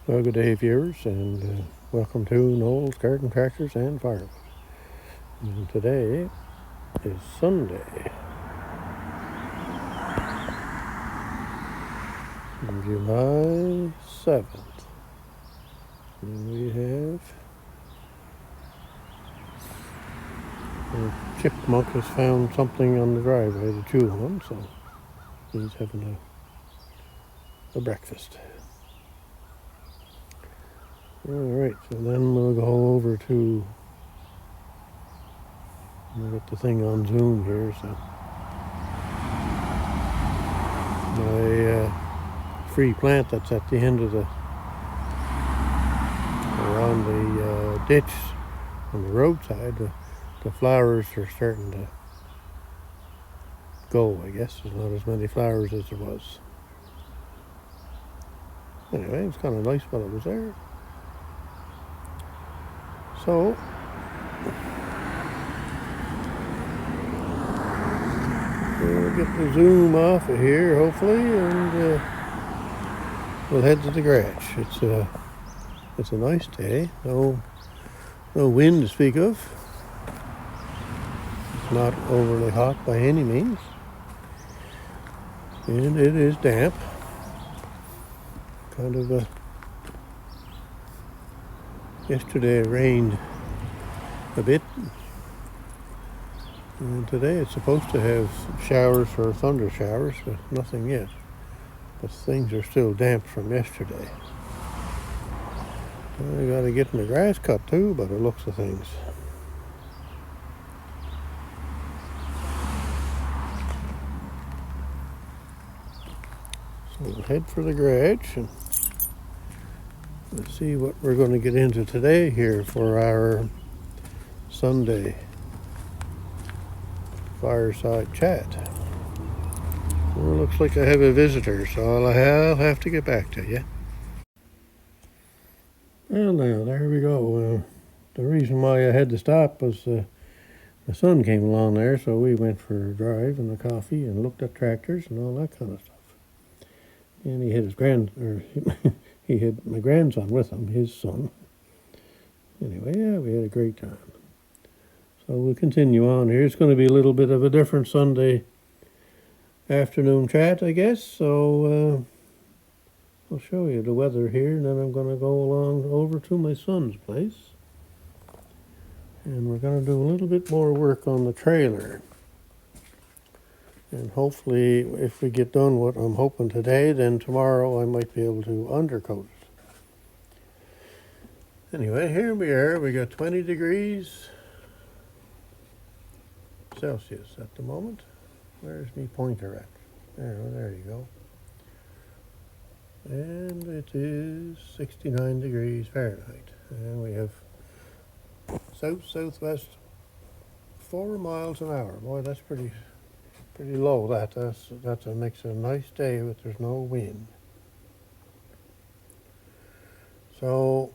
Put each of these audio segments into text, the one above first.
Well, good day, viewers, and welcome to Noel's Garden Tractors and Firewood. And today is Sunday, July 7th. And we have a chipmunk has found something on the driveway to chew on, so he's having a breakfast. All right, so then we'll go over to I'll get the thing on Zoom here. So my free plant that's at the end of around the ditch on the roadside, the flowers are starting to go, I guess. There's not as many flowers as there was. Anyway, it's kind of nice while it was there. So we'll get the Zoom off of here, hopefully, and we'll head to the garage. It's a nice day. No wind to speak of. It's not overly hot by any means, and it is damp. Kind of yesterday it rained a bit, and today it's supposed to have showers or thunder showers, but nothing yet. But things are still damp from yesterday. I got to get my grass cut too, by the looks of things. So we'll head for the garage and let's see what we're going to get into today here for our Sunday fireside chat. Well, it looks like I have a visitor, so I'll have to get back to you. Well, now, there we go. The reason why I had to stop was the son came along there, so we went for a drive and a coffee and looked at tractors and all that kind of stuff. And he had he had my grandson with him, his son. Anyway, yeah, we had a great time. So we'll continue on here. It's going to be a little bit of a different Sunday afternoon chat, I guess. So I'll show you the weather here, and then I'm going to go along over to my son's place. And we're going to do a little bit more work on the trailer. And hopefully, if we get done what I'm hoping today, then tomorrow I might be able to undercoat it. Anyway, here we are. We got 20 degrees Celsius at the moment. Where's my pointer at? There you go. And it is 69 degrees Fahrenheit. And we have southwest 4 miles an hour. Boy, that's pretty low. That makes a nice day if there's no wind. So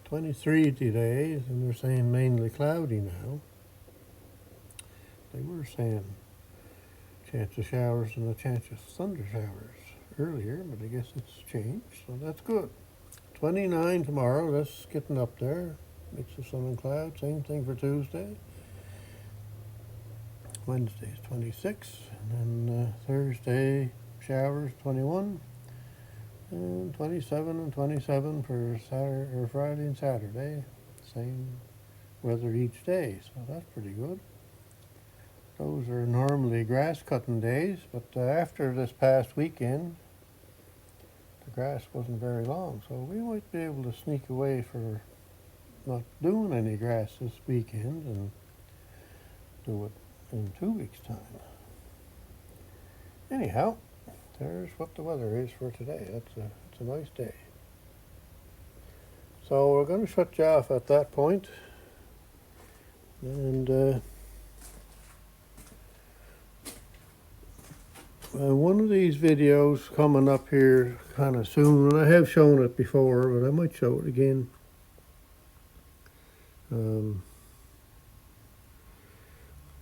23 today, and they're saying mainly cloudy now. They were saying chance of showers and a chance of thunder showers earlier, but I guess it's changed, so that's good. 29 tomorrow, that's getting up there. Mix of sun and cloud, same thing for Tuesday. Wednesday is 26, and then Thursday showers 21, and 27 and 27 for Saturday or Friday and Saturday. Same weather each day, so that's pretty good. Those are normally grass cutting days, but after this past weekend, the grass wasn't very long, so we might be able to sneak away for not doing any grass this weekend and do it in 2 weeks' time. Anyhow, there's what the weather is for today. It's a nice day. So we're going to shut you off at that point, and one of these videos coming up here kind of soon, and I have shown it before, but I might show it again.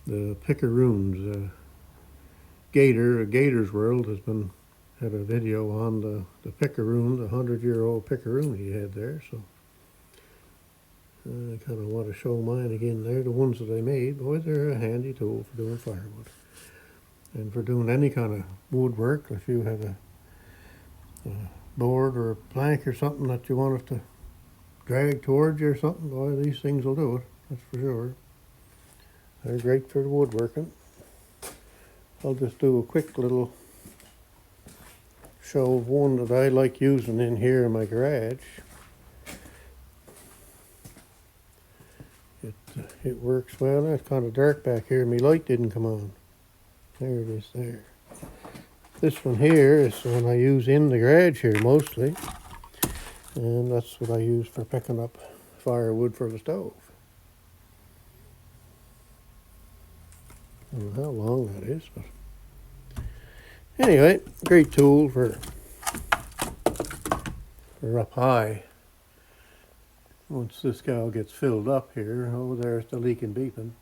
The pickeroons, Gator's World had a video on the pickaroon, the 100-year-old pickaroon he had there, so I kind of want to show mine again there, the ones that I made. Boy, they're a handy tool for doing firewood. And for doing any kind of woodwork, if you have a board or a plank or something that you want it to drag towards you or something, boy, these things will do it, that's for sure. They're great for the woodworking. I'll just do a quick little show of one that I like using in here in my garage. It works well. It's kind of dark back here. My light didn't come on. There it is there. This one here is the one I use in the garage here mostly. And that's what I use for picking up firewood for the stove. I don't know how long that is, but anyway, great tool for up high. Once this gal gets filled up here, oh, there's the leaking beeping.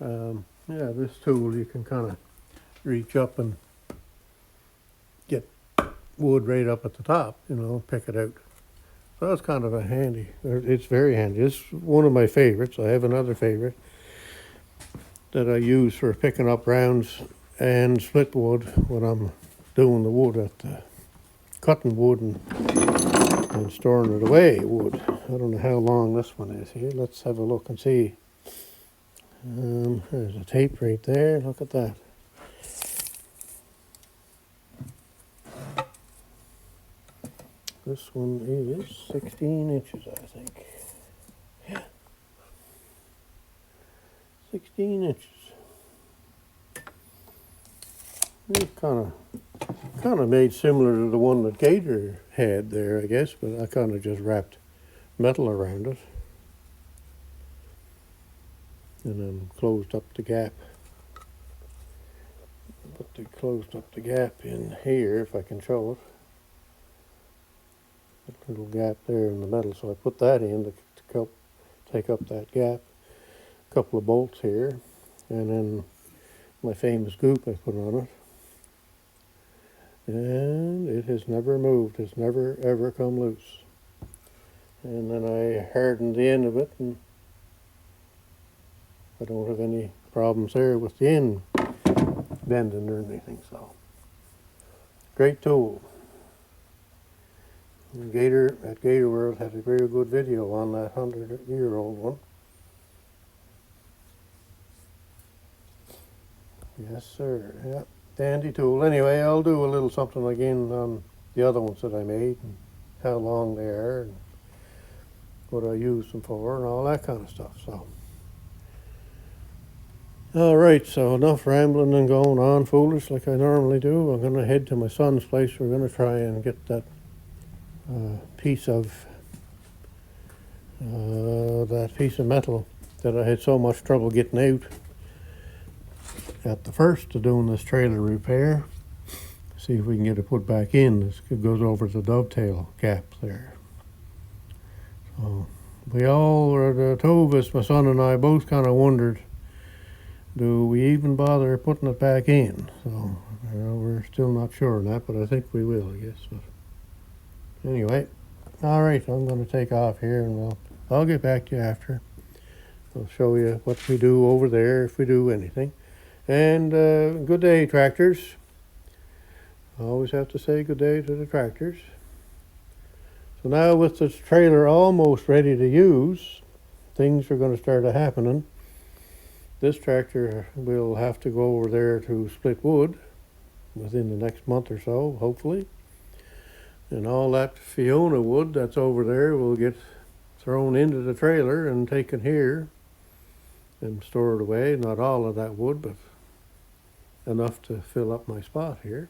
Yeah, this tool you can kind of reach up and get wood right up at the top, you know, pick it out. So that's kind of a handy, it's very handy. It's one of my favorites. I have another favorite that I use for picking up rounds and split wood when I'm doing the wood at the cutting wood and storing it away wood. I don't know how long this one is here. Let's have a look and see. There's a tape right there. Look at that. This one is 16 inches, I think. Yeah. 16 inches. It's kind of made similar to the one that Gator had there, I guess, but I kind of just wrapped metal around it and then closed up the gap. But they closed up the gap in here, if I can show it. That little gap there in the metal, so I put that in to take up that gap. A couple of bolts here, and then my famous goop I put on it. And it has never moved. It's never ever come loose. And then I hardened the end of it, and I don't have any problems there with the end bending or anything. So, great tool. And Gator at Gator World had a very good video on that 100-year-old one. Yes, sir. Yeah. Dandy tool. Anyway, I'll do a little something again on the other ones that I made and how long they are and what I use them for and all that kind of stuff. So, all right. So enough rambling and going on foolish like I normally do. I'm going to head to my son's place. We're going to try and get that piece of metal that I had so much trouble getting out at the first of doing this trailer repair. See if we can get it put back in. It goes over the dovetail gap there. So the two of us, my son and I, both kind of wondered, do we even bother putting it back in? So we're still not sure on that, but I think we will, I guess. But anyway, all right, I'm going to take off here, and I'll get back to you after. I'll show you what we do over there if we do anything. And good day, tractors. I always have to say good day to the tractors. So now with this trailer almost ready to use, things are going to start happening. This tractor will have to go over there to split wood within the next month or so, hopefully. And all that Fiona wood that's over there will get thrown into the trailer and taken here and stored away. Not all of that wood, but enough to fill up my spot here.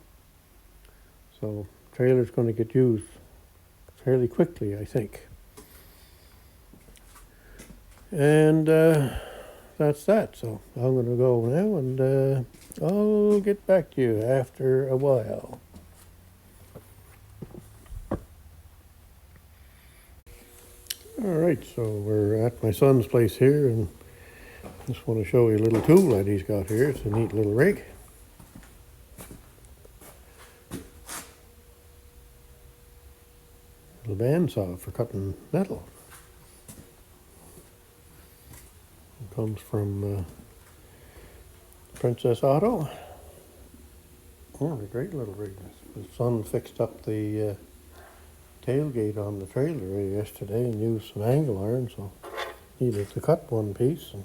So trailer's going to get used fairly quickly, I think. And that's that. So I'm going to go now, and I'll get back to you after a while. All right, so we're at my son's place here, and just want to show you a little tool that he's got here. It's a neat little rig. little bandsaw for cutting metal. It comes from Princess Auto. Oh, a great little rig. The son fixed up the tailgate on the trailer yesterday and used some angle iron, so needed to cut one piece, and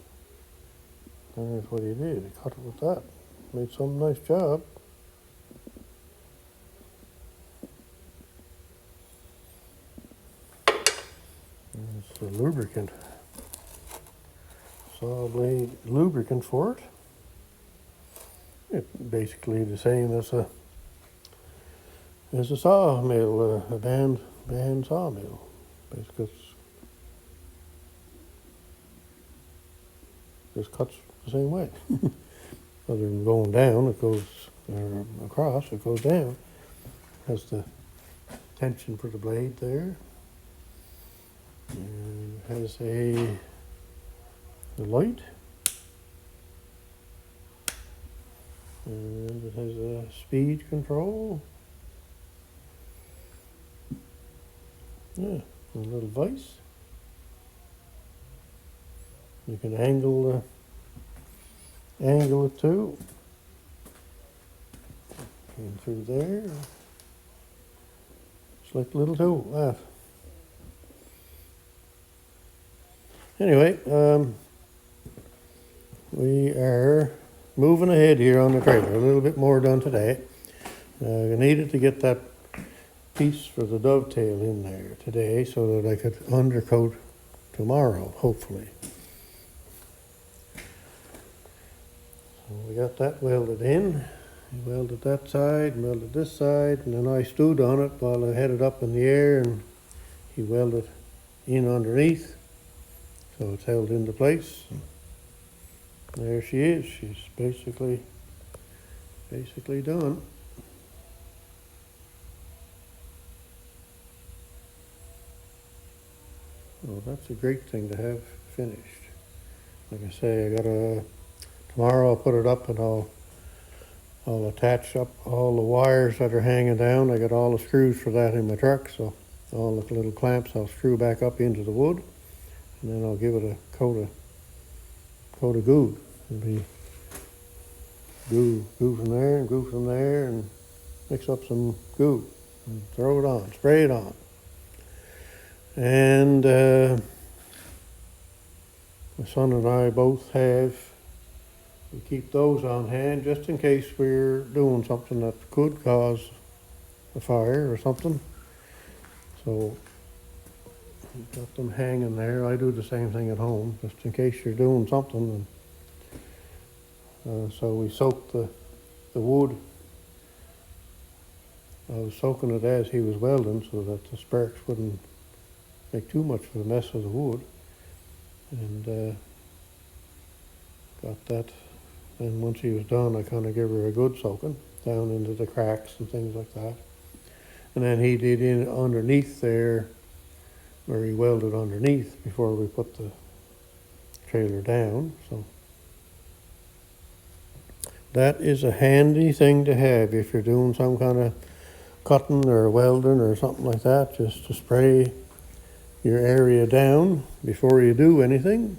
there's what he did. He cut it with that. Made some nice job. It's a lubricant. Saw blade lubricant for it. It's basically the same as a sawmill, a band sawmill. Basically, it's just cuts the same way. Other than going down, it goes across. It goes down. Has the tension for the blade there. And it has a light. And it has a speed control. Yeah, a little vise. You can angle it too. Came through there. It's like a little tool, that. Anyway, we are moving ahead here on the trailer. A little bit more done today. I needed to get that piece for the dovetail in there today so that I could undercoat tomorrow, hopefully. So we got that welded in. He welded that side, welded this side, and then I stood on it while I had it up in the air, and he welded in underneath, so it's held into place. There she is. She's basically done. Well, that's a great thing to have finished. Like I say, tomorrow I'll put it up and I'll attach up all the wires that are hanging down. I got all the screws for that in my truck, so all the little clamps I'll screw back up into the wood, and then I'll give it a coat of goo. It'll be goo from there and goo from there, and mix up some goo and throw it on, spray it on. And my son and I both we keep those on hand just in case we're doing something that could cause a fire or something. So we've got them hanging there. I do the same thing at home, just in case you're doing something. And so we soaked the wood. I was soaking it as he was welding so that the sparks wouldn't make too much of a mess of the wood. And got that. And once he was done, I kind of gave her a good soaking down into the cracks and things like that. And then he did in underneath there, where he welded underneath before we put the trailer down. So that is a handy thing to have if you're doing some kind of cutting or welding or something like that, just to spray your area down before you do anything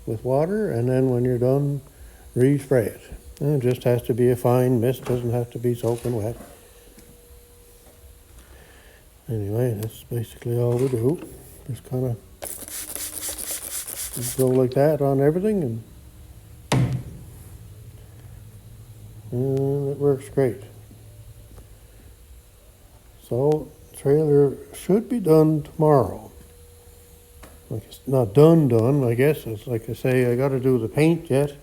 with water, and then when you're done, respray it. And it just has to be a fine mist, doesn't have to be soaking wet. Anyway, that's basically all we do. Just kind of go like that on everything, and it works great. So, trailer should be done tomorrow. Like, it's not done, I guess. It's like I say, I got to do the paint yet.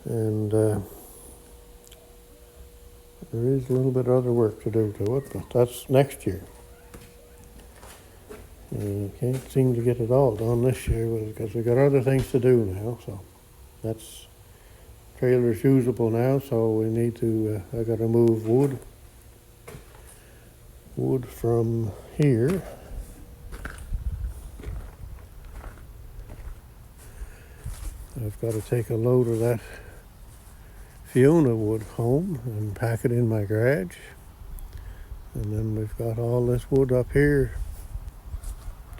And there is a little bit of other work to do to it, but that's next year. Can't seem to get it all done this year because we got other things to do now. So that's trailer's usable now. So we need to. I got to move wood from here. I've got to take a load of that Fiona wood home and pack it in my garage. And then we've got all this wood up here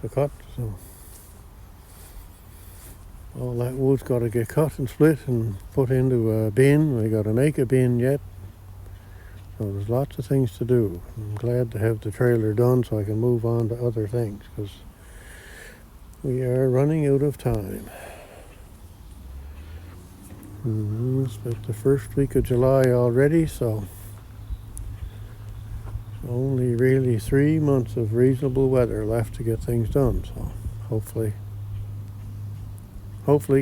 to cut, so all that wood's got to get cut and split and put into a bin. We got to make a bin yet. So there's lots of things to do. I'm glad to have the trailer done so I can move on to other things, because we are running out of time. It's about the first week of July already, so only really 3 months of reasonable weather left to get things done. So hopefully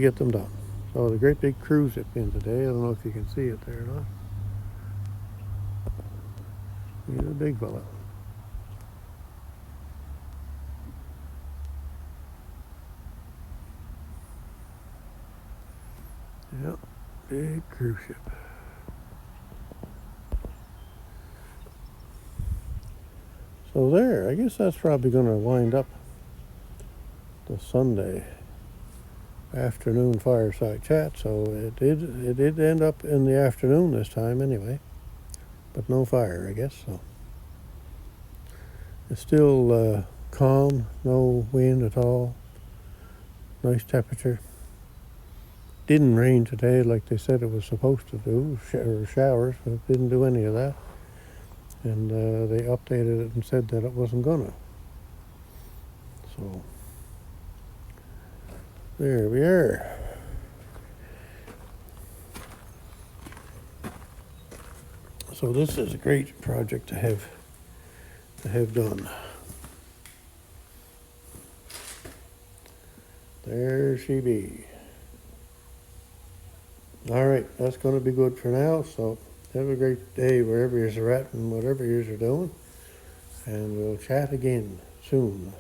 get them done. So the great big crew zipped in today. I don't know if you can see it there or not. He's a big fella. Yep, big cruise ship. So there, I guess that's probably going to wind up the Sunday afternoon fireside chat. So it did end up in the afternoon this time anyway, but no fire, I guess. So it's still calm, no wind at all, nice temperature. Didn't rain today like they said it was supposed to do, or showers, but it didn't do any of that. And they updated it and said that it wasn't gonna. So there we are. So this is a great project to have done. There she be. All right, that's going to be good for now. So have a great day wherever you're at and whatever you're doing. And we'll chat again soon.